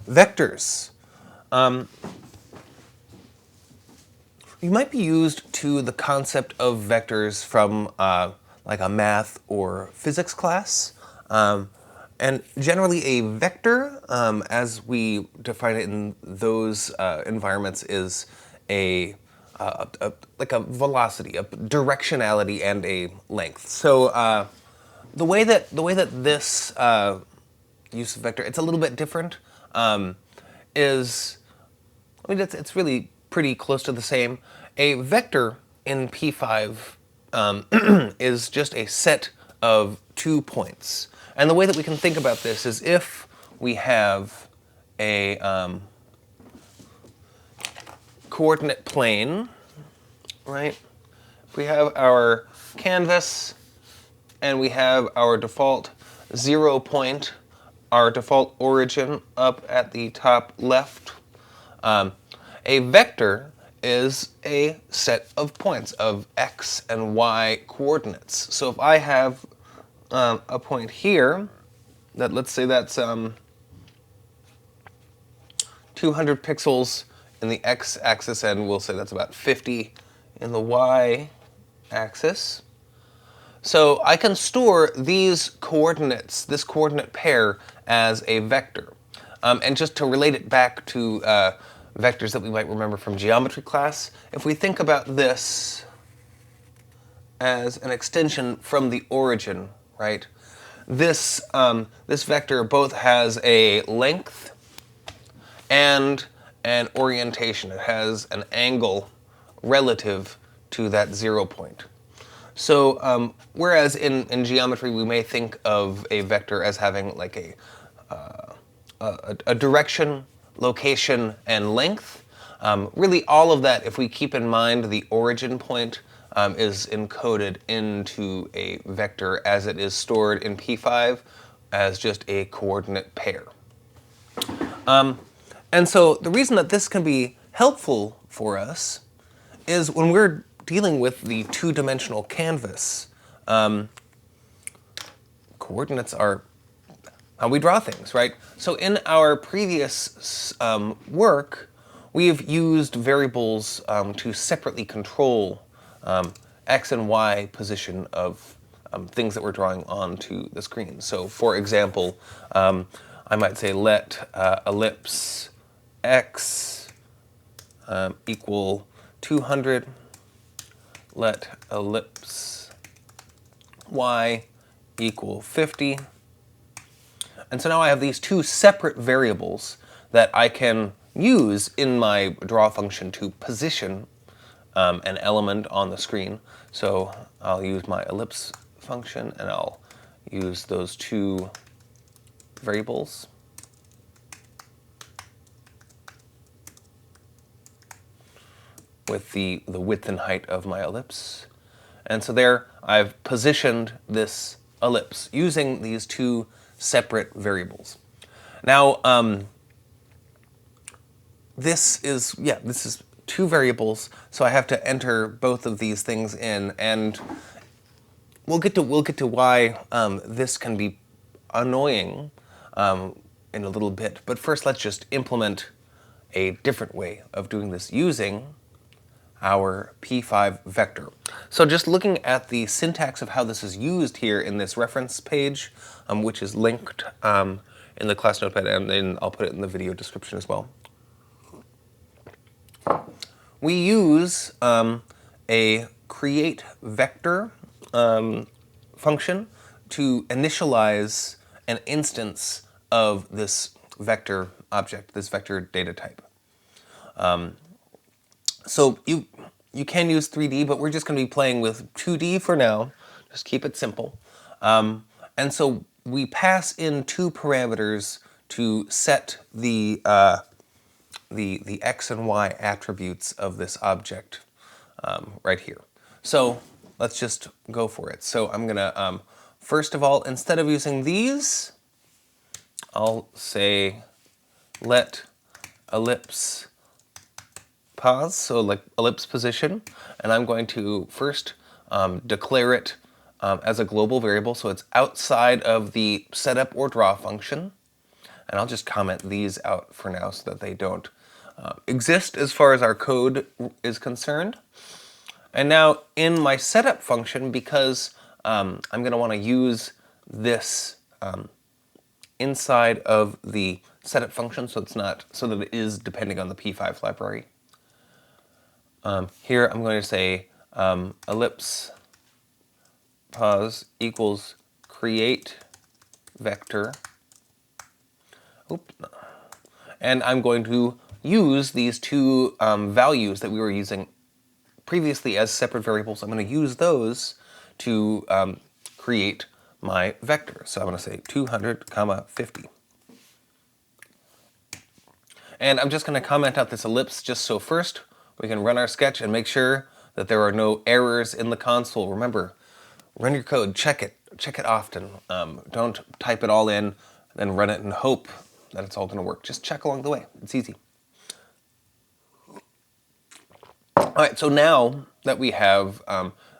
Vectors. You might be used to the concept of vectors from like a math or physics class. And generally a vector, as we define it in those environments, is like a velocity, a directionality, and a length. So the way that this use of vector, it's a little bit different. Is I mean, it's really pretty close to the same. A vector in P5 is just a set of 2 points. And the way that we can think about this is if we have a coordinate plane, right? If we have our canvas and we have our default 0 point, our default origin up at the top left, a vector is a set of points of x and y coordinates. So if I have a point here, that let's say that's 200 pixels in the x-axis, and we'll say that's about 50 in the y-axis. So I can store these coordinates, this coordinate pair, as a vector. And just to relate it back to vectors that we might remember from geometry class, if we think about this as an extension from the origin, right? This vector both has a length and an orientation. It has an angle relative to that 0 point. So whereas in geometry we may think of a vector as having like a direction, location, and length, really all of that, if we keep in mind the origin point, is encoded into a vector as it is stored in P5 as just a coordinate pair. And so the reason that this can be helpful for us is when we're dealing with the two-dimensional canvas, coordinates are how we draw things, right? So in our previous work, we've used variables to separately control x and y position of things that we're drawing onto the screen. So for example, I might say let ellipse x equal 200, let ellipse y equal 50. And so now I have these two separate variables that I can use in my draw function to position an element on the screen. So I'll use my ellipse function and I'll use those two variables. With the width and height of my ellipse. And so there I've positioned this ellipse using these two separate variables. Now this is two variables, so I have to enter both of these things in, and we'll get to why this can be annoying in a little bit. But first, let's just implement a different way of doing this using our P5 vector. So just looking at the syntax of how this is used here in this reference page, which is linked in the class notepad, and then I'll put it in the video description as well. We use a create vector function to initialize an instance of this vector object, this vector data type. So you can use 3D, but we're just going to be playing with 2D for now. Just keep it simple. And so we pass in two parameters to set the x and y attributes of this object right here. So let's just go for it. So I'm going to, first of all, instead of using these, I'll say let ellipse pos, so like ellipse position, and I'm going to first declare it as a global variable, so it's outside of the setup or draw function. And I'll just comment these out for now so that they don't exist as far as our code is concerned. And now in my setup function, because I'm going to want to use this inside of the setup function, so it's not so that it is depending on the p5 library. Here I'm going to say ellipse pos equals create vector. Oops. And I'm going to use these two values that we were using previously as separate variables. I'm going to use those to create my vector. So I'm going to say 200, 50. And I'm just going to comment out this ellipse just so first we can run our sketch and make sure that there are no errors in the console. Remember, run your code, check it often. Don't type it all in, then run it and hope that it's all going to work. Just check along the way. It's easy. All right, so now that we have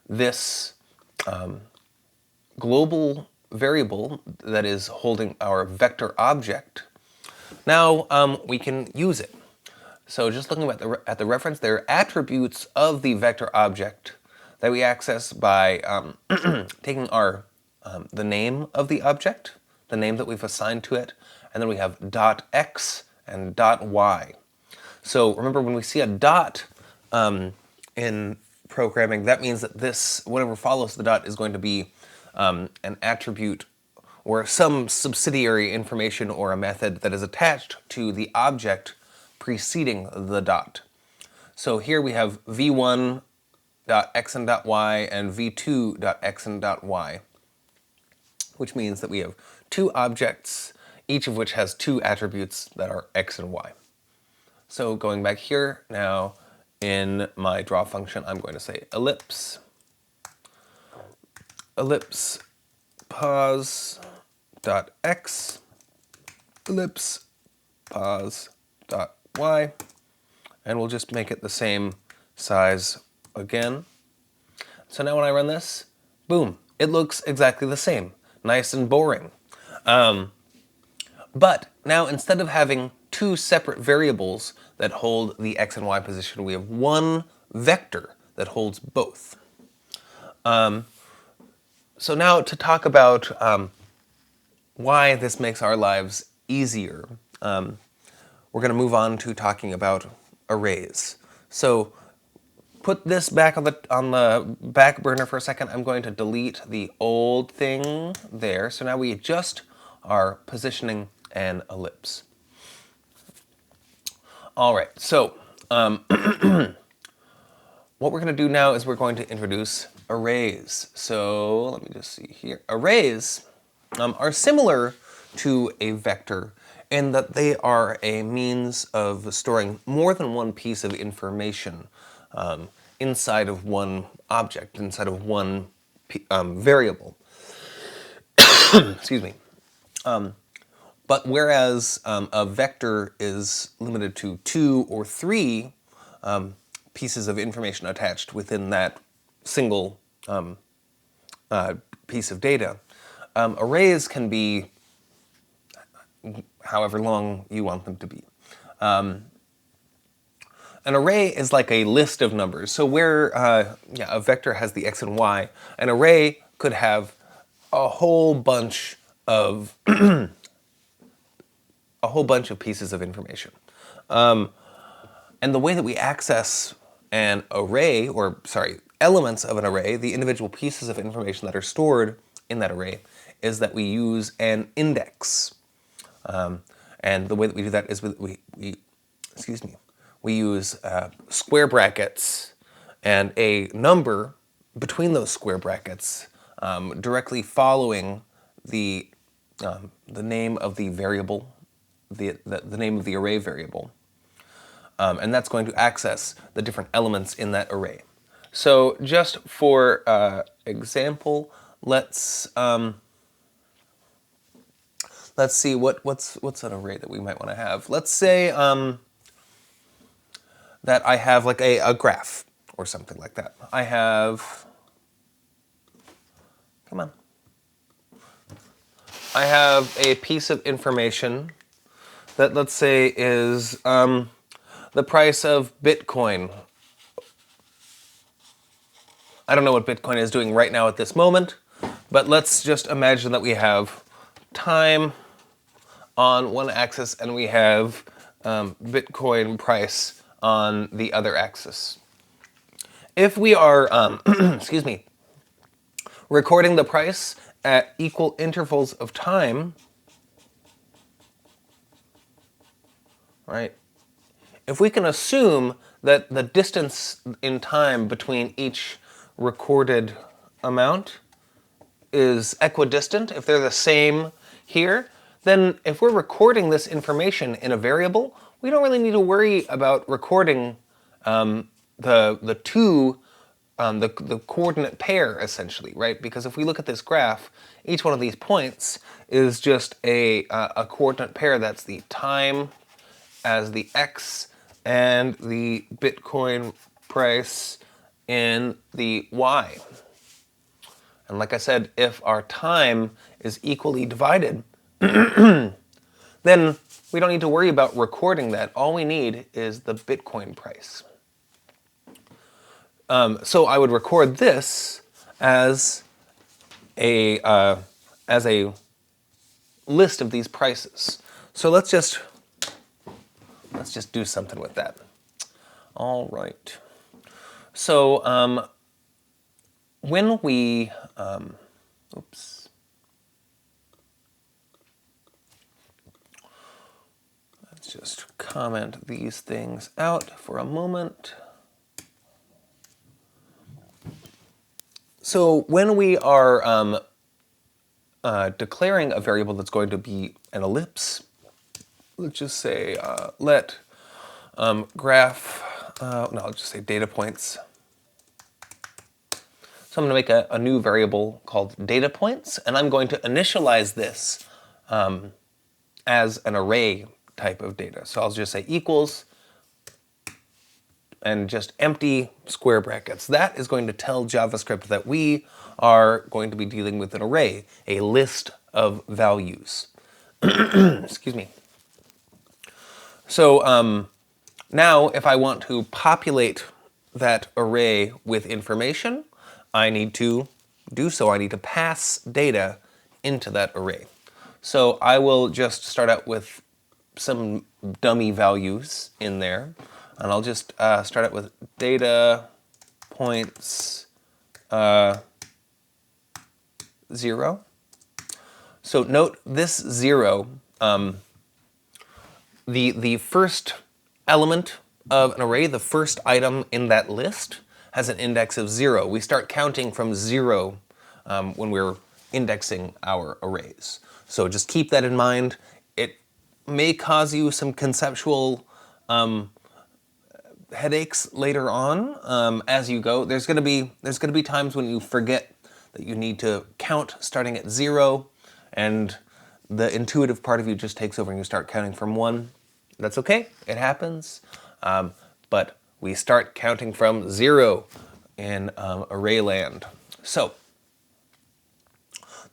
this global variable that is holding our vector object, now we can use it. So just looking at the reference, there are attributes of the vector object that we access by taking our the name of the object, the name that we've assigned to it, and then we have .x and .y. So remember, when we see a dot in programming, that means that this, whatever follows the dot, is going to be an attribute or some subsidiary information or a method that is attached to the object preceding the dot. So here we have v1.x and .y and v2.x and .y, which means that we have two objects, each of which has two attributes that are x and y. So going back here now, in my draw function, I'm going to say ellipse pos dot x ellipse pos dot y, and we'll just make it the same size again. So now when I run this, boom, it looks exactly the same, nice and boring. But now, instead of having two separate variables that hold the x and y position, we have one vector that holds both. So now to talk about why this makes our lives easier, we're going to move on to talking about arrays. So put this back on the back burner for a second. I'm going to delete the old thing there. So now we just are positioning an ellipse. All right, so what we're going to do now is we're going to introduce arrays. So let me just see here. Arrays are similar to a vector in that they are a means of storing more than one piece of information inside of one object, inside of one variable. Excuse me. But whereas a vector is limited to 2 or 3 pieces of information attached within that single piece of data, arrays can be however long you want them to be. An array is like a list of numbers. So where a vector has the x and y, an array could have a whole bunch of pieces of information. And the way that we access an array, elements of an array, the individual pieces of information that are stored in that array, is that we use an index. And the way that we do that is we use square brackets and a number between those square brackets directly following the name of the variable, the name of the array variable. And that's going to access the different elements in that array. So just for example, let's see what's an array that we might want to have. Let's say that I have like a graph or something like that. I have, I have a piece of information that, let's say, is the price of Bitcoin. I don't know what Bitcoin is doing right now at this moment, but let's just imagine that we have time on one axis and we have Bitcoin price on the other axis. If we are, excuse me, recording the price at equal intervals of time, right? If we can assume that the distance in time between each recorded amount is equidistant, if they're the same here, then if we're recording this information in a variable, we don't really need to worry about recording the coordinate pair, essentially, right? Because if we look at this graph, each one of these points is just a coordinate pair. That's the time as the x and the Bitcoin price in the y. And like I said, if our time is equally divided, then we don't need to worry about recording that. All we need is the Bitcoin price. So I would record this as a list of these prices. So let's just do something with that. All right. So when we oops. Let's just comment these things out for a moment. So when we are declaring a variable that's going to be an ellipse, let's just say let graph, no, I'll just say data points. So I'm going to make a new variable called data points, and I'm going to initialize this as an array type of data. So I'll just say equals and just empty square brackets. That is going to tell JavaScript that we are going to be dealing with an array, a list of values. Excuse me. So now if I want to populate that array with information, I need to do so. I need to pass data into that array. So I will just start out with some dummy values in there. And I'll just start out with data points 0. So note this 0, the first element of an array, the first item in that list, has an index of 0. We start counting from 0 when we're indexing our arrays. So just keep that in mind. It may cause you some conceptual headaches later on as you go. There's gonna be times when you forget that you need to count starting at 0, and the intuitive part of you just takes over and you start counting from 1. That's okay, it happens. But we start counting from 0 in array land. So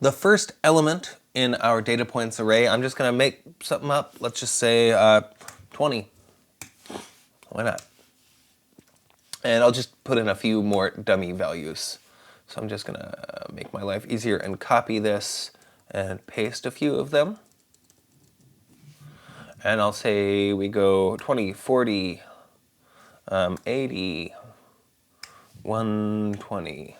the first element in our data points array, I'm just gonna make something up. Let's just say 20. Why not? And I'll just put in a few more dummy values. So I'm just gonna make my life easier and copy this and paste a few of them. And I'll say we go 20, 40, 80, 120.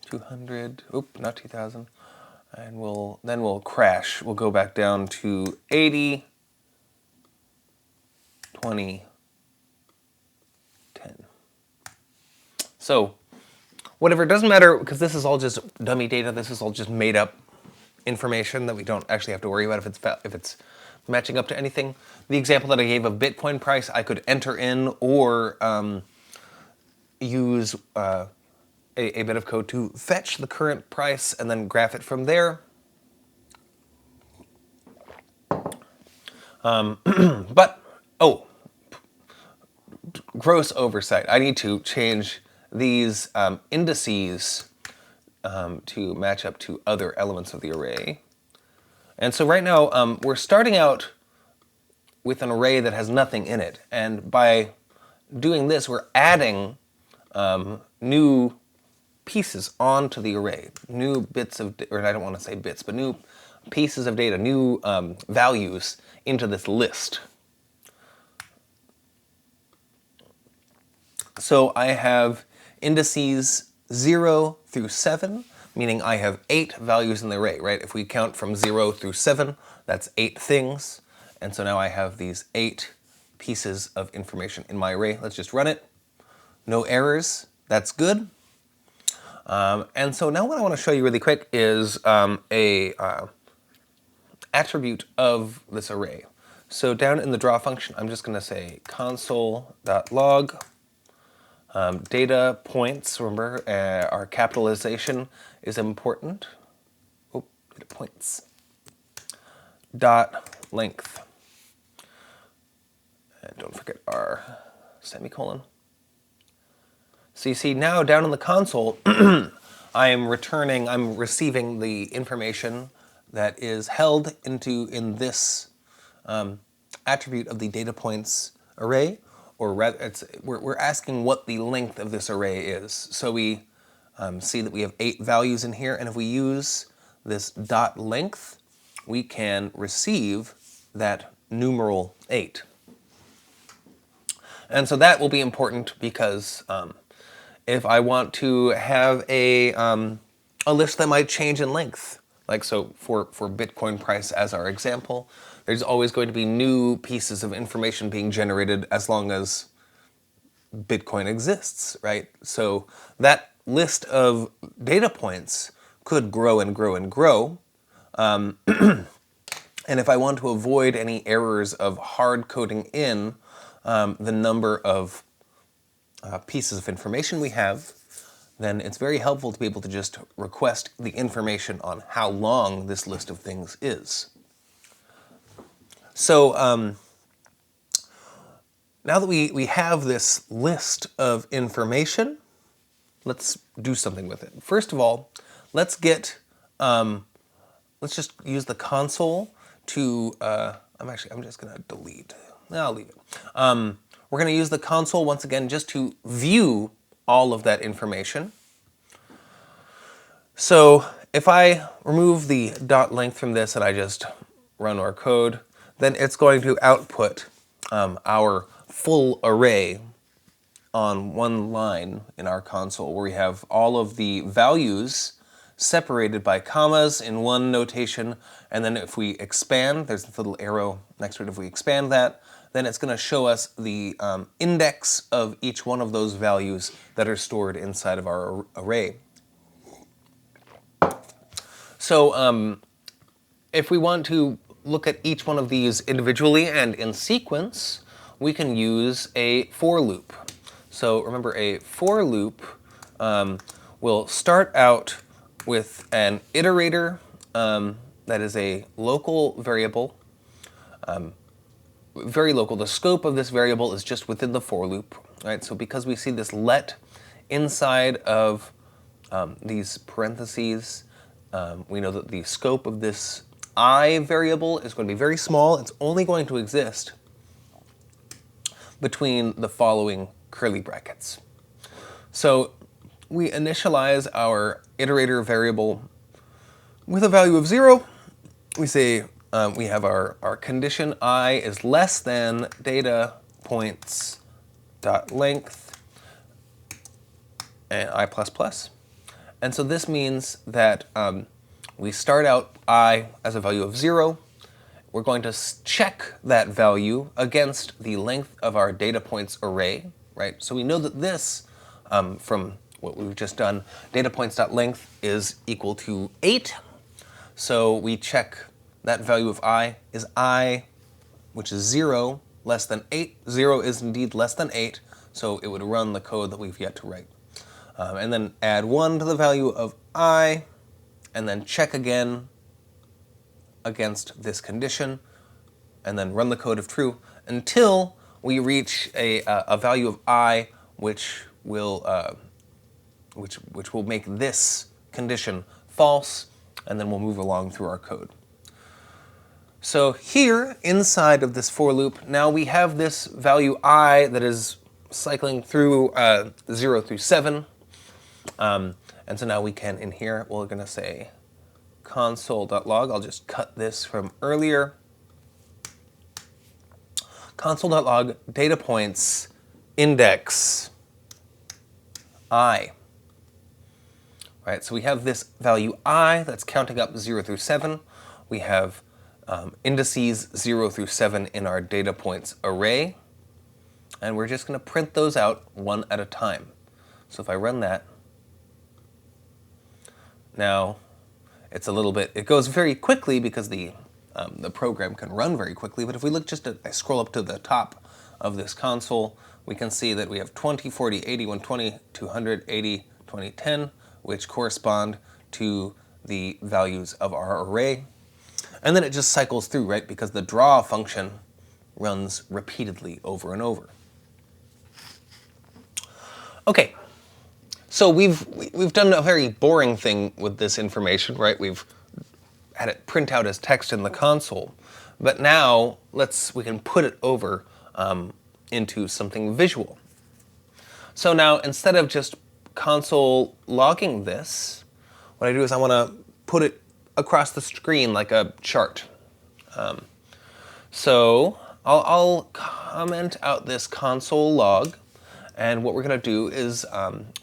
200, oop, not 2000. And then we'll crash. We'll go back down to 80, 20, 10. So whatever, it doesn't matter, because this is all just dummy data. This is all just made up information that we don't actually have to worry about if it's matching up to anything. The example that I gave of Bitcoin price, I could enter in or use a bit of code to fetch the current price and then graph it from there. But, gross oversight. I need to change these indices to match up to other elements of the array. And so right now, we're starting out with an array that has nothing in it. And by doing this, we're adding new pieces onto the array, new bits of, or I don't want to say bits, but new pieces of data, new values into this list. So I have indices 0 through 7, meaning I have 8 values in the array, right? If we count from 0 through 7, that's 8 things. And so now I have these 8 pieces of information in my array. Let's just run it. No errors. That's good. And so now what I want to show you really quick is a attribute of this array. So down in the draw function, I'm just going to say console.log data points. Remember, our capitalization is important. Oh, data points. Dot length. And don't forget our semicolon. So you see now down in the console, I'm receiving the information that is held in this attribute of the data points array, or rather, we're asking what the length of this array is. So we see that we have 8 values in here, and if we use this dot length, we can receive that numeral 8. And so that will be important because if I want to have a list that might change in length, like so for Bitcoin price as our example, there's always going to be new pieces of information being generated as long as Bitcoin exists, right? So that list of data points could grow and grow and grow. And if I want to avoid any errors of hard coding in the number of pieces of information we have, then it's very helpful to be able to just request the information on how long this list of things is. So now that we have this list of information, let's do something with it. First of all, let's just use the console to, I'm just going to delete. No, I'll leave it. We're going to use the console once again just to view all of that information. So if I remove the dot length from this and I just run our code, then it's going to output our full array on one line in our console, where we have all of the values separated by commas in one notation, and then if we expand, there's this little arrow next to it, if we expand that, then it's going to show us the index of each one of those values that are stored inside of our array. So if we want to look at each one of these individually and in sequence, we can use a for loop. So remember, a for loop will start out with an iterator that is a local variable, very local. The scope of this variable is just within the for loop, right? So because we see this let inside of these parentheses, we know that the scope of this I variable is going to be very small. It's only going to exist between the following curly brackets. So we initialize our iterator variable with a value of 0. We say we have our condition I is less than data points dot length and I++. And so this means that we start out I as a value of 0. We're going to check that value against the length of our data points array, right? So we know that this, from what we've just done, data points.length is equal to 8. So we check that value of I is I, which is 0, less than 8. 0 is indeed less than 8, so it would run the code that we've yet to write. And then add 1 to the value of I, and then check again against this condition, and then run the code if true, until we reach a value of I which will make this condition false, and then we'll move along through our code. So here, inside of this for loop, now we have this value I that is cycling through 0 through 7. And so now we can, in here, we're going to say console.log. I'll just cut this from earlier. Console.log data points index I. Right, so we have this value I that's counting up 0 through 7. We have indices 0 through 7 in our data points array. And we're just going to print those out one at a time. So if I run that, now it's a little bit, it goes very quickly because the program can run very quickly. But if we look just at, I scroll up to the top of this console, we can see that we have 20, 40, 80, 120, 200, 80, 20, 10, which correspond to the values of our array. And then it just cycles through, right? Because the draw function runs repeatedly over and over. Okay, so we've done a very boring thing with this information, right? We've had it print out as text in the console, but now we can put it over into something visual. So now instead of just console logging this, what I do is I want to put it across the screen like a chart. So I'll comment out this console log, and what we're going to do is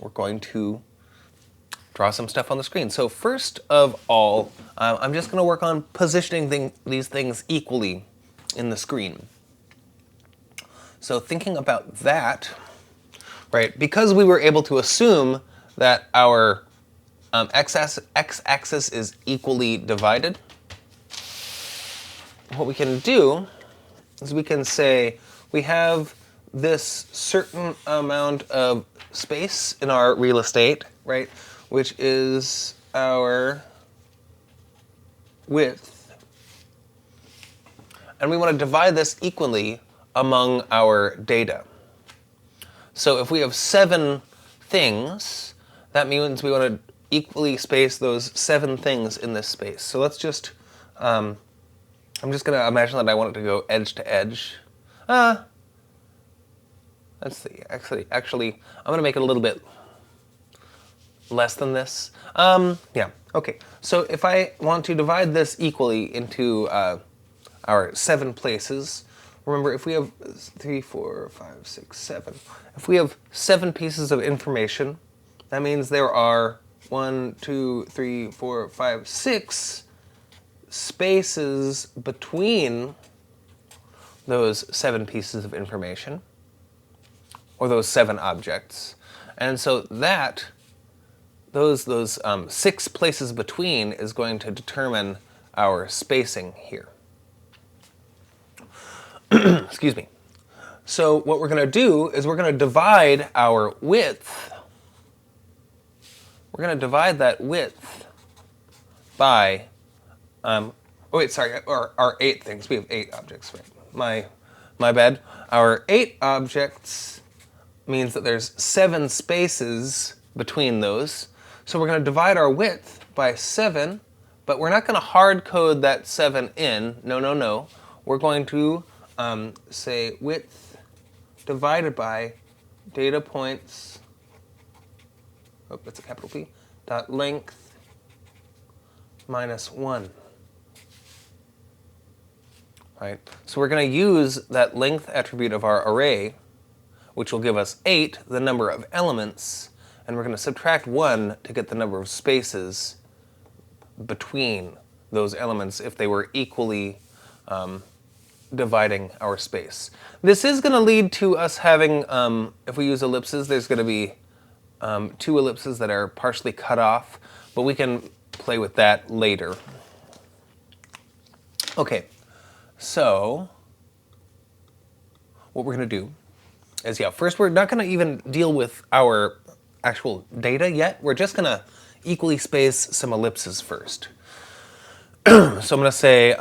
we're going to draw some stuff on the screen. So first of all, I'm just going to work on positioning these things equally in the screen. So thinking about that, right, because we were able to assume that our x-axis is equally divided, what we can do is we can say we have this certain amount of space in our real estate, right, which is our width. And we want to divide this equally among our data. So if we have 7 things, that means we want to equally space those 7 things in this space. So let's just, I'm just going to imagine that I want it to go edge to edge. Let's see, actually, I'm going to make it a little bit less than this. Yeah, okay. So if I want to divide this equally into our 7 places, remember if we have 3, 4, 5, 6, 7, if we have 7 pieces of information, that means there are 1, 2, 3, 4, 5, 6 spaces between those 7 pieces of information, or those 7 objects. And so those 6 places between is going to determine our spacing here. Excuse me. So what we're going to do is we're going to divide our width. We're going to divide that width by, oh wait, sorry, our 8 things. We have 8 objects, right? My bad. Our 8 objects means that there's 7 spaces between those. So we're going to divide our width by 7, but we're not going to hard code that 7 in. No, no, no. We're going to say width divided by data points, oh, that's a capital P, dot length minus 1. Right? So we're going to use that length attribute of our array, which will give us 8, the number of elements, and we're going to subtract 1 to get the number of spaces between those elements if they were equally dividing our space. This is going to lead to us having, if we use ellipses, there's going to be 2 ellipses that are partially cut off, but we can play with that later. Okay, so what we're going to do is, yeah, first we're not going to even deal with our actual data yet. We're just going to equally space some ellipses first. So I'm going to say,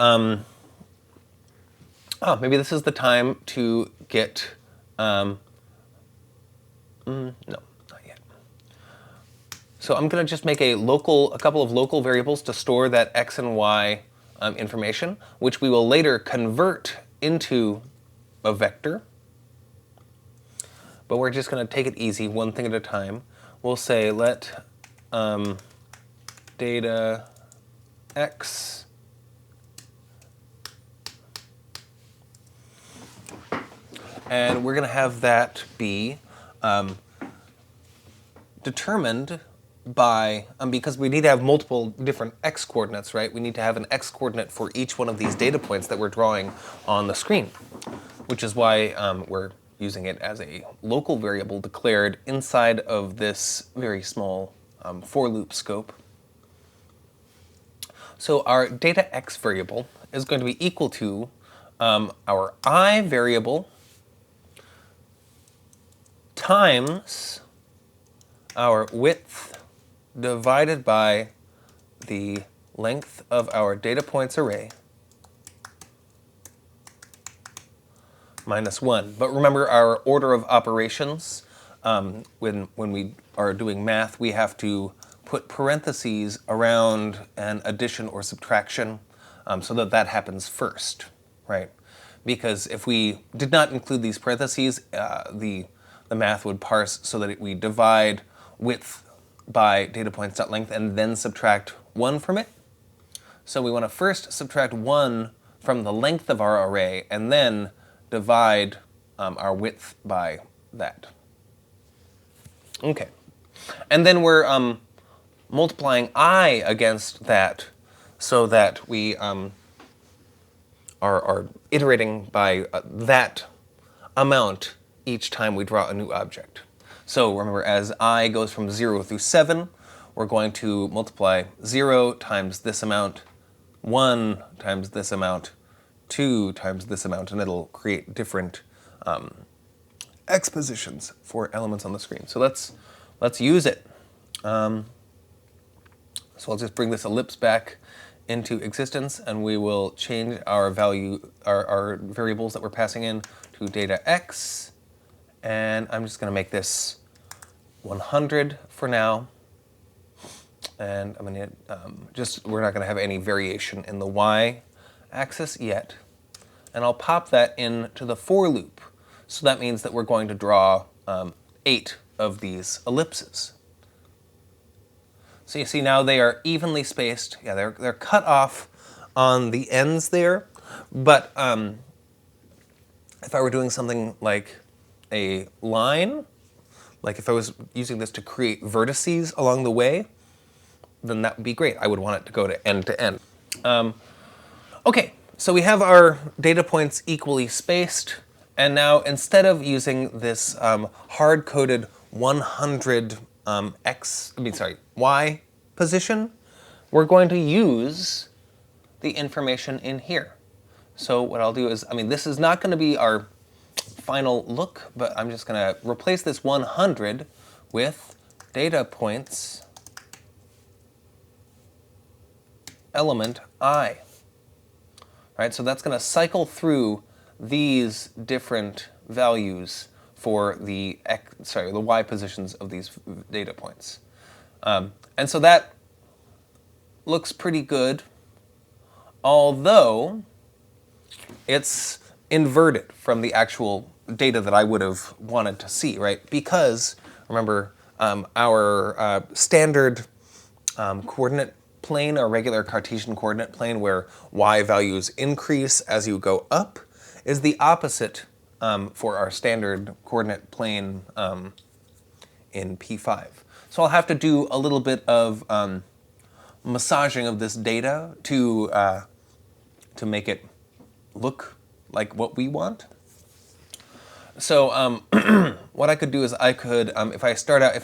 maybe this is the time to get, no, not yet. So I'm going to just make a couple of local variables to store that x and y information, which we will later convert into a vector. But we're just going to take it easy, one thing at a time. We'll say let data x and we're going to have that be determined by, because we need to have multiple different x coordinates, right? We need to have an x coordinate for each one of these data points that we're drawing on the screen, which is why we're using it as a local variable declared inside of this very small for loop scope. So our data x variable is going to be equal to our I variable times our width divided by the length of our data points array minus 1. But remember our order of operations. When we are doing math, we have to put parentheses around an addition or subtraction so that that happens first, right? Because if we did not include these parentheses, the math would parse so that we divide width by data points.length and then subtract 1 from it. So we want to first subtract 1 from the length of our array and then divide our width by that. Okay. And then we're multiplying I against that so that we are iterating by that amount each time we draw a new object. So remember, as I goes from 0 through 7, we're going to multiply 0 times this amount, 1 times this amount, 2 times this amount, and it'll create different x positions for elements on the screen. So let's use it. So I'll just bring this ellipse back into existence, and we will change our value, our variables that we're passing in to data x. And I'm just going to make this 100 for now. And I'm going to we're not going to have any variation in the y axis yet. And I'll pop that into the for loop. So that means that we're going to draw 8 of these ellipses. So you see now they are evenly spaced. Yeah, they're cut off on the ends there. But if I were doing something like a line, like if I was using this to create vertices along the way, then that would be great. I would want it to go to end. Okay, so we have our data points equally spaced, and now instead of using this hard-coded 100 y position, we're going to use the information in here. So what I'll do is, this is not going to be our final look, but I'm just going to replace this 100 with data points element I. Right, so that's going to cycle through these different values for the y positions of these data points. And so that looks pretty good, although it's inverted from the actual data that I would have wanted to see, right? Because, remember, our standard coordinate plane, our regular Cartesian coordinate plane where y values increase as you go up, is the opposite for our standard coordinate plane in P5. So I'll have to do a little bit of massaging of this data to make it look like what we want. So what I could do is I could, if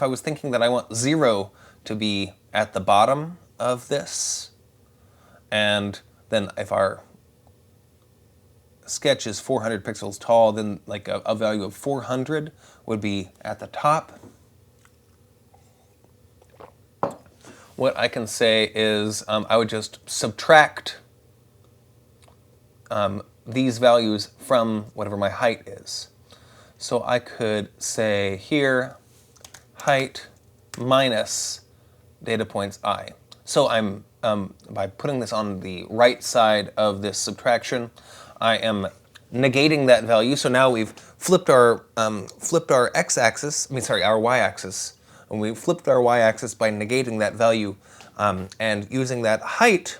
I was thinking that I want 0 to be at the bottom of this, and then if our sketch is 400 pixels tall, then like a value of 400 would be at the top. What I can say is I would just subtract these values from whatever my height is. So I could say here height minus data points I. So I'm, by putting this on the right side of this subtraction, I am negating that value. So now we've flipped our x-axis, our y-axis, and we flipped our y-axis by negating that value, and using that height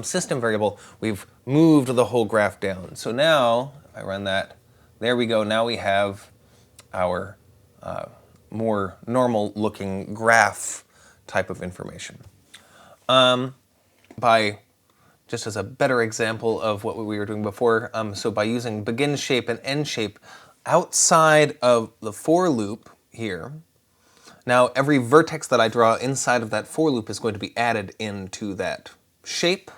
system variable, we've moved the whole graph down. So now, if I run that, there we go. Now we have our more normal looking graph type of information. By just as a better example of what we were doing before, so by using begin shape and end shape outside of the for loop here, now every vertex that I draw inside of that for loop is going to be added into that shape.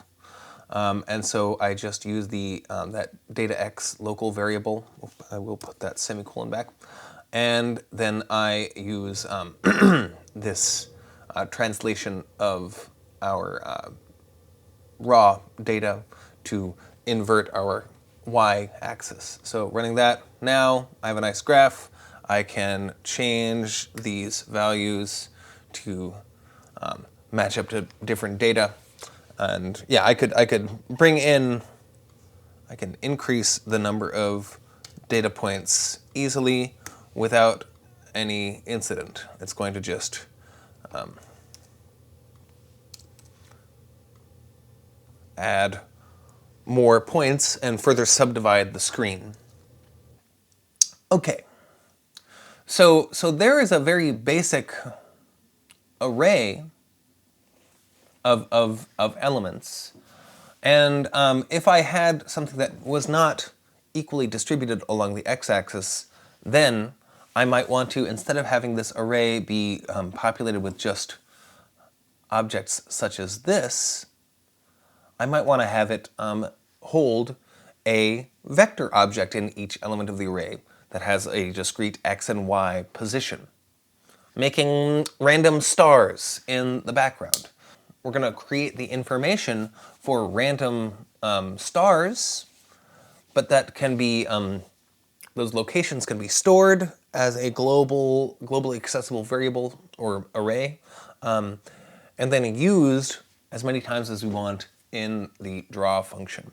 And so I just use the that data x local variable. I will put that semicolon back. And then I use this translation of our raw data to invert our y-axis. So running that, now I have a nice graph. I can change these values to match up to different data. And yeah, I could bring in, I can increase the number of data points easily without any incident. It's going to just add more points and further subdivide the screen. Okay, so there is a very basic array of elements. And if I had something that was not equally distributed along the x-axis, then I might want to, instead of having this array be populated with just objects such as this, I might want to have it hold a vector object in each element of the array that has a discrete x and y position, making random stars in the background. We're going to create the information for random stars, but that can be, those locations can be stored as a globally accessible variable or array, and then used as many times as we want in the draw function.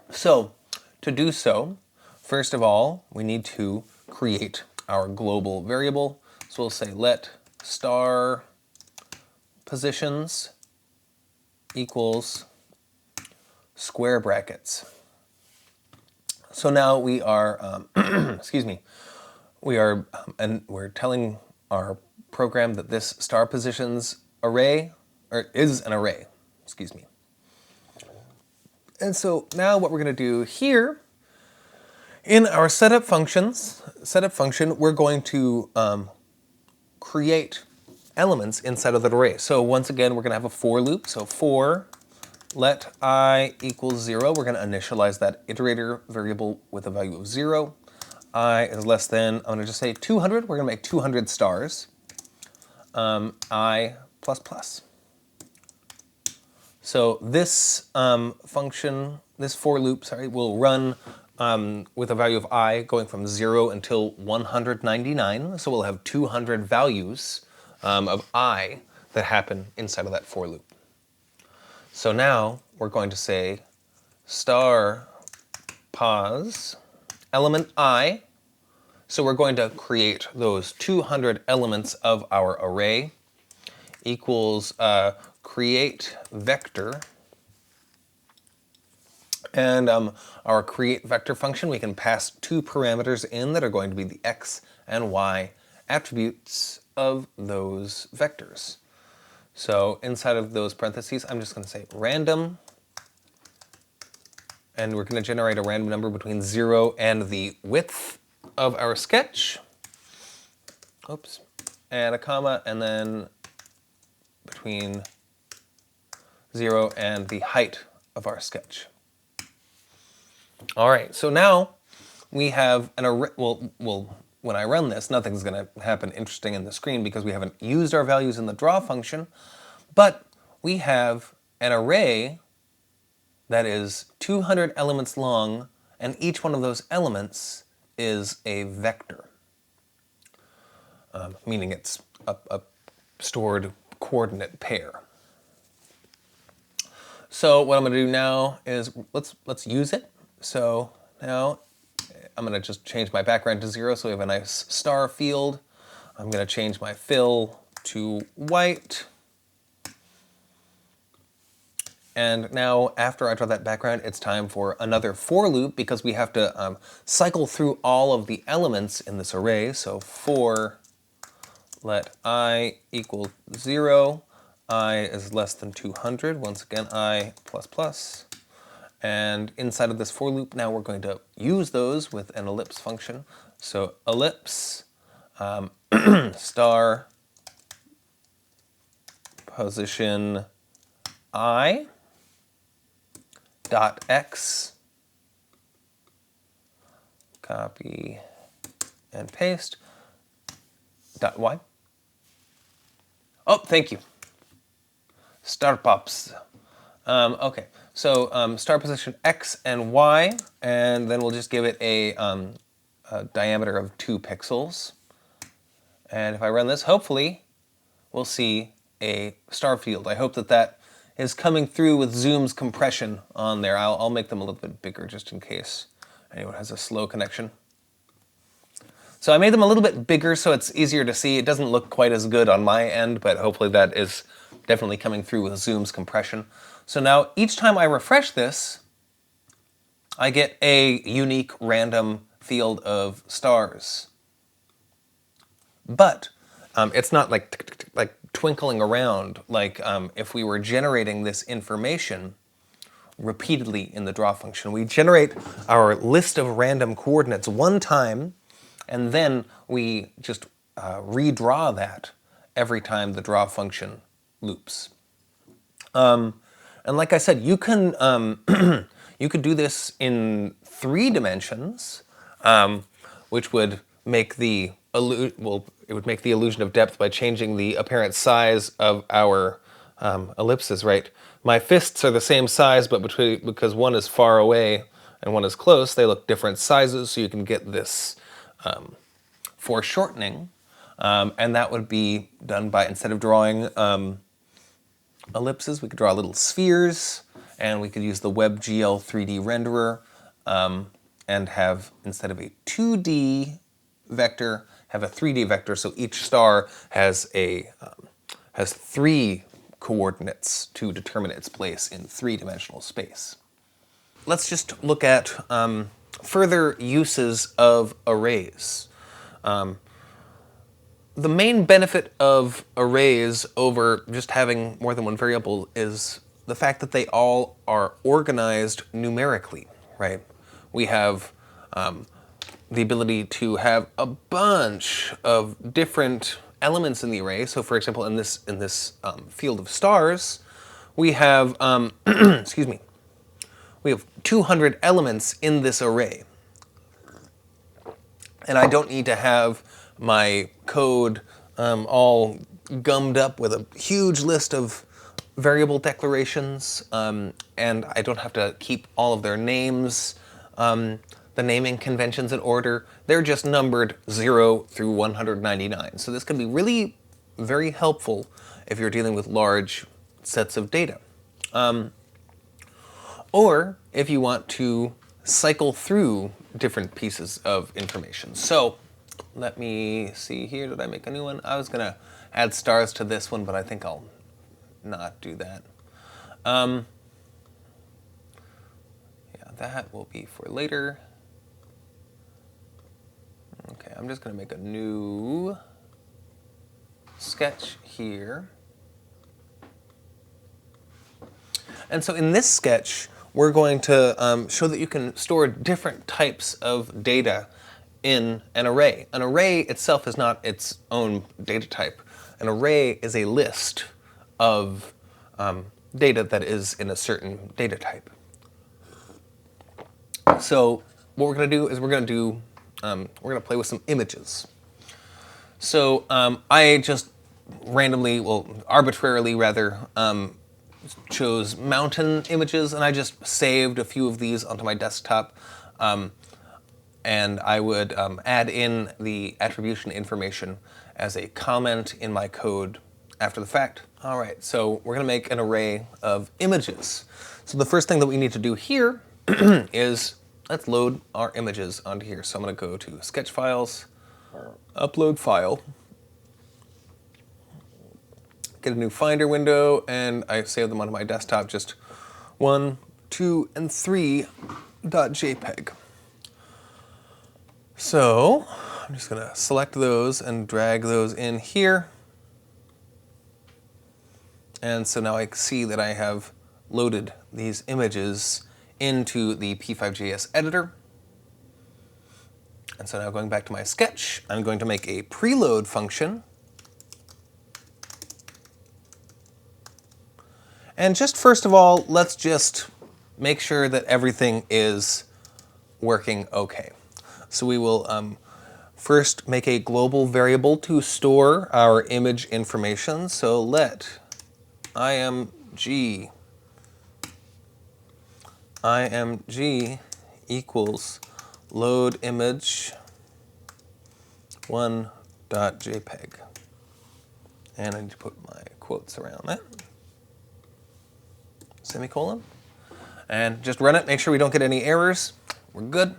So to do so, first of all, we need to create our global variable. So we'll say let star positions equals square brackets. So now we are, excuse me, we're telling our program that this star positions array, or is an array, excuse me. And so now what we're going to do here, in our setup function, we're going to create elements inside of that array. So once again, we're going to have a for loop. So for let I equals 0, we're going to initialize that iterator variable with a value of 0. I is less than, I'm going to just say 200. We're going to make 200 stars. I plus plus. So this function, this for loop, will run with a value of I going from 0 until 199. So we'll have 200 values of I that happen inside of that for loop. So now we're going to say star pos element I. So we're going to create those 200 elements of our array equals create vector. And our create vector function, we can pass two parameters in that are going to be the x and y attributes of those vectors. So inside of those parentheses, I'm just going to say random, and we're going to generate a random number between 0 and the width of our sketch. Oops. And a comma, and then between 0 and the height of our sketch. All right, so now we have an array. Well, when I run this, nothing's going to happen interesting in the screen because we haven't used our values in the draw function, but we have an array that is 200 elements long, and each one of those elements is a vector. meaning it's a stored coordinate pair. So what I'm going to do now is let's use it. So now I'm going to just change my background to 0 so we have a nice star field. I'm going to change my fill to white. And now after I draw that background, it's time for another for loop because we have to cycle through all of the elements in this array. So for let I equal 0, I is less than 200. Once again, I plus plus. And inside of this for loop, now we're going to use those with an ellipse function. So ellipse star position I dot x, copy and paste, dot y. Oh, thank you. Star pops. Okay, so star position x and y, and then we'll just give it a diameter of 2 pixels. And if I run this, hopefully we'll see a star field. I hope that that is coming through with Zoom's compression on there. I'll make them a little bit bigger just in case anyone has a slow connection. So I made them a little bit bigger so it's easier to see. It doesn't look quite as good on my end, but hopefully that is definitely coming through with Zoom's compression. So now each time I refresh this, I get a unique random field of stars. But it's not like twinkling around like if we were generating this information repeatedly in the draw function. We generate our list of random coordinates one time, and then we just redraw that every time the draw function loops. And like I said, you can you could do this in 3 dimensions, which would make the it would make the illusion of depth by changing the apparent size of our ellipses, right? My fists are the same size, but because one is far away and one is close, they look different sizes, so you can get this foreshortening. And that would be done by, instead of drawing ellipses, we could draw little spheres, and we could use the WebGL 3D renderer and have, instead of a 2D vector, have a 3D vector, so each star has has 3 coordinates to determine its place in 3-dimensional space. Let's just look at further uses of arrays. The main benefit of arrays over just having more than one variable is the fact that they all are organized numerically, right? We have the ability to have a bunch of different elements in the array. So, for example, in this field of stars, we have excuse me, we have 200 elements in this array, and I don't need to have my code all gummed up with a huge list of variable declarations, and I don't have to keep all of their names, the naming conventions in order. They're just numbered 0 through 199. So this can be really very helpful if you're dealing with large sets of data. Or if you want to cycle through different pieces of information. So let me see here, did I make a new one? I was gonna add stars to this one, but I think I'll not do that. Yeah, that will be for later. Okay, I'm just gonna make a new sketch here. And so in this sketch, we're going to show that you can store different types of data in an array. An array itself is not its own data type. An array is a list of data that is in a certain data type. So what we're going to do is we're going to play with some images. So I just randomly, well, arbitrarily rather, chose mountain images, and I just saved a few of these onto my desktop. And I would add in the attribution information as a comment in my code after the fact. All right, so we're going to make an array of images. So the first thing that we need to do here is let's load our images onto here. So I'm going to go to Sketch Files, Upload File, get a new Finder window, and I save them onto my desktop, just 1, 2, and 3.jpg. So I'm just going to select those and drag those in here. And so now I see that I have loaded these images into the p5.js editor. And so now going back to my sketch, I'm going to make a preload function. And just first of all, let's just make sure that everything is working okay. So we will first make a global variable to store our image information. So let img equals load image 1.jpg. And I need to put my quotes around that. Semicolon. And just run it, make sure we don't get any errors. We're good.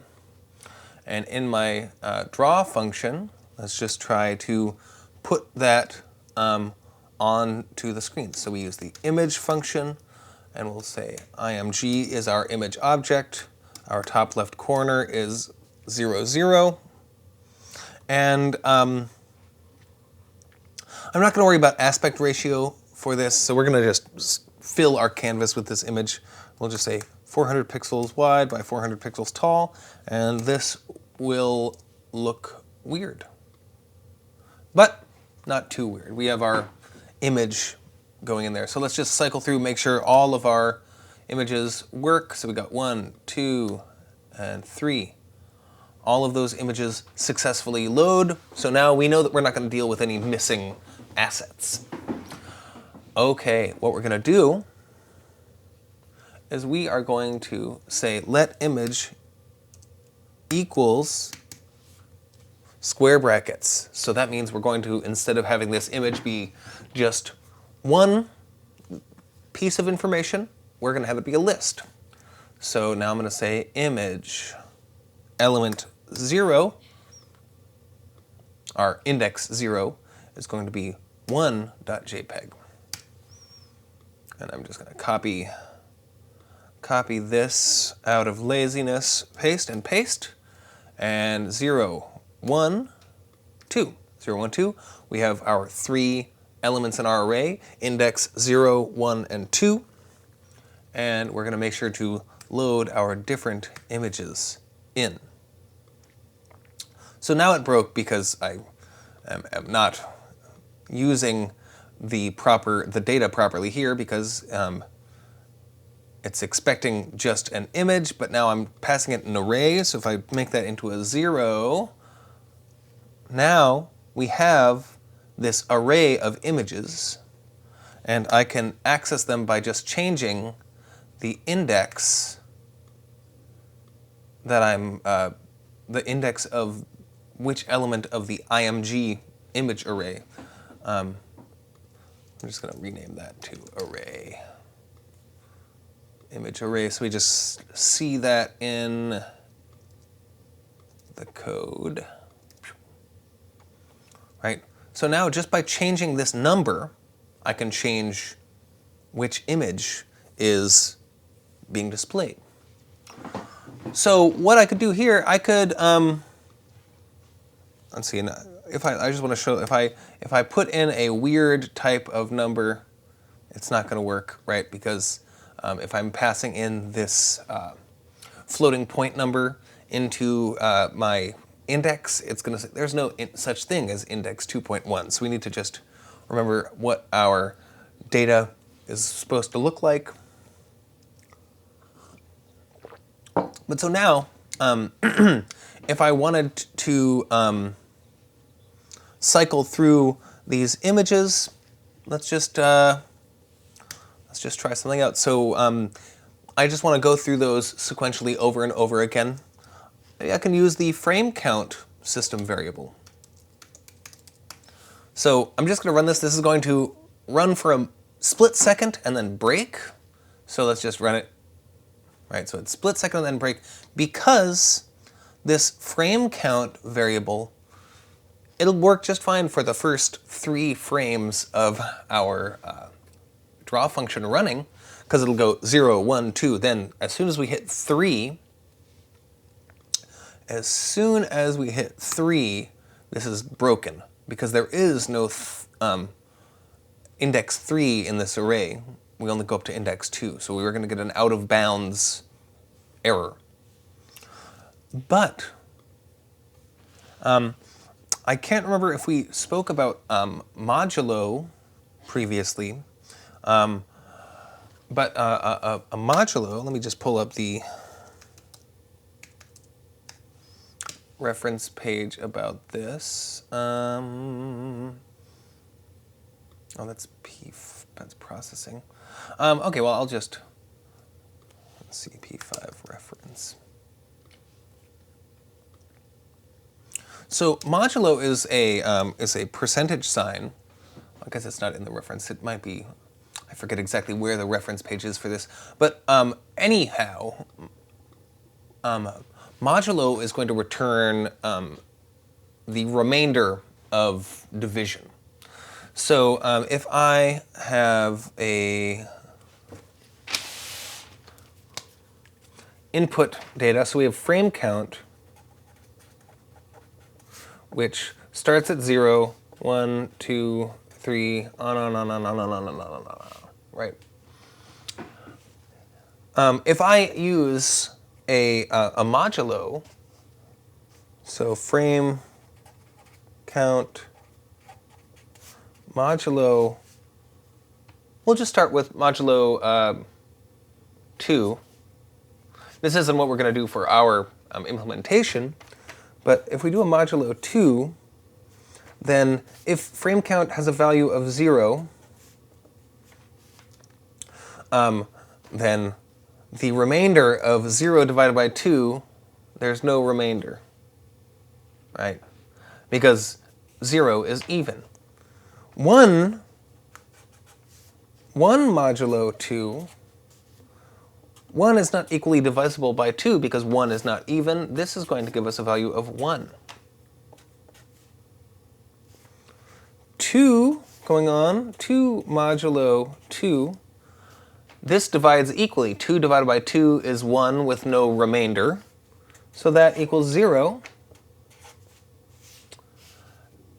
And in my draw function, let's just try to put that onto the screen. So we use the image function, and we'll say img is our image object. Our top left corner is 0, 0. And I'm not going to worry about aspect ratio for this, so we're going to just fill our canvas with this image. We'll just say 400 pixels wide by 400 pixels tall, and this will look weird. But not too weird. We have our image going in there. So let's just cycle through, make sure all of our images work. So we got 1, 2, and 3. All of those images successfully load. So now we know that we're not going to deal with any missing assets. Okay, what we're going to do is we are going to say let image equals square brackets. So that means we're going to, instead of having this image be just one piece of information, we're going to have it be a list. So now I'm going to say image element 0, our index 0, is going to be 1.jpg. And I'm just going to copy this out of laziness, paste and paste, and 0, 1, 2. 0, 1, 2. We have our 3 elements in our array, index 0, 1, and 2. And we're going to make sure to load our different images in. So now it broke because I am not using the data properly here, because it's expecting just an image, but now I'm passing it an array. So if I make that into a 0, now we have this array of images, and I can access them by just changing the index that the index of which element of the img image array. I'm just going to rename that to array. Image array, so we just see that in the code. Right? So now just by changing this number, I can change which image is being displayed. So what I could do here, I could, let's see, if I just want to show, if I put in a weird type of number, it's not going to work, right? Because if I'm passing in this floating point number into my index, it's going to say there's no such thing as index 2.1. So we need to just remember what our data is supposed to look like. But so now, if I wanted to cycle through these images, let's just try something out. So I just want to go through those sequentially over and over again. Maybe I can use the frame count system variable. So I'm just going to run this. This is going to run for a split second and then break. So let's just run it. Right, so it's split second and then break, because this frame count variable, it'll work just fine for the first 3 frames of our draw function running, because it'll go 0, 1, 2. Then as soon as we hit 3, this is broken, because there is no index 3 in this array. We only go up to index 2, so we were going to get an out of bounds error. But I can't remember if we spoke about modulo previously, but a modulo, let me just pull up the reference page about this. Oh, that's processing. Okay, well, I'll just, let's see, p5 reference. So modulo is a percentage sign. I guess it's not in the reference. It might be. I forget exactly where the reference page is for this. But anyhow, modulo is going to return the remainder of division. So if I have a input data, so we have frame count, which starts at 0, 1, 2, 3, on, right? If I use a modulo, so frame count modulo, we'll just start with modulo 2. This isn't what we're going to do for our implementation, but if we do a modulo 2, then if frame count has a value of 0, then the remainder of 0 divided by 2, there's no remainder, right? Because 0 is even. 1 modulo 2, 1 is not equally divisible by 2 because 1 is not even. This is going to give us a value of 1. 2, going on, 2 modulo 2, this divides equally. 2 divided by 2 is 1 with no remainder, so that equals 0.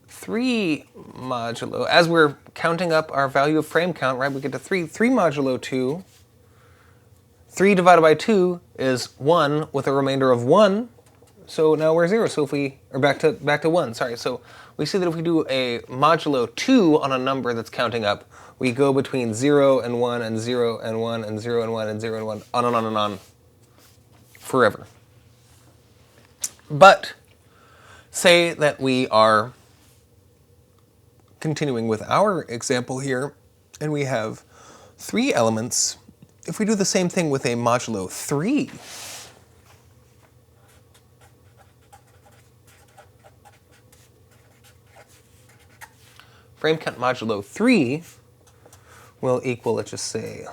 3 modulo, as we're counting up our value of frame count, right, we get to 3. 3 modulo 2, 3 divided by 2 is 1 with a remainder of 1, so now we're 0. So if we, or back to 1, sorry. So we see that if we do a modulo 2 on a number that's counting up, we go between 0 and 1 and 0 and 1 and 0 and 1 and 0 and 1, on and on and on, forever. But say that we are continuing with our example here, and we have 3 elements. If we do the same thing with a modulo 3, frame count modulo 3 will equal, let's just say,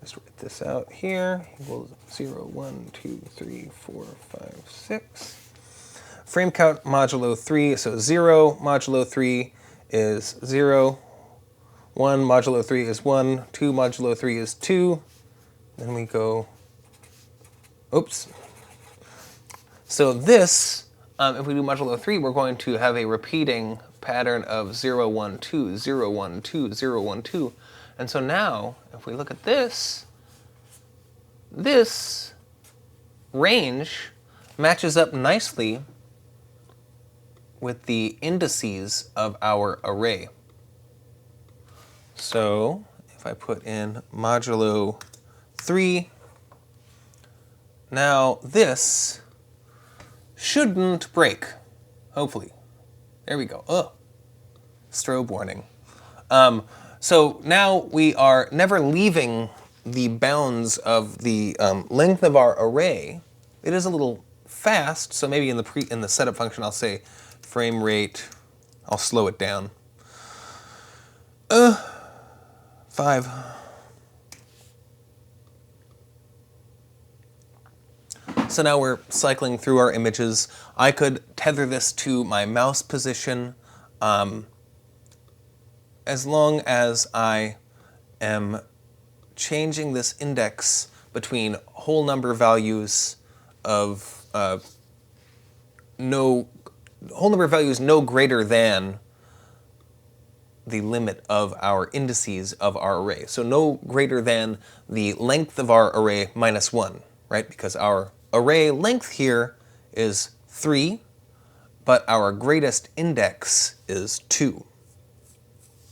let's write this out here, equals 0, 1, 2, 3, 4, 5, 6. Frame count modulo 3, so 0 modulo 3 is 0, 1 modulo 3 is 1, 2 modulo 3 is 2, then we go, oops. So this, if we do modulo 3, we're going to have a repeating pattern of 0, 1, 2, 0, 1, 2, 0, 1, 2. And so now, if we look at this, this range matches up nicely with the indices of our array. So if I put in modulo 3, now this shouldn't break, hopefully. There we go. Oh, strobe warning. So now we are never leaving the bounds of the length of our array. It is a little fast, so maybe in the setup function I'll say frame rate I'll slow it down. 5. So now we're cycling through our images. I could tether this to my mouse position as long as I am changing this index between whole number values of no greater than the limit of our indices of our array. So no greater than the length of our array minus 1, right? Because our array length here is 3, but our greatest index is 2.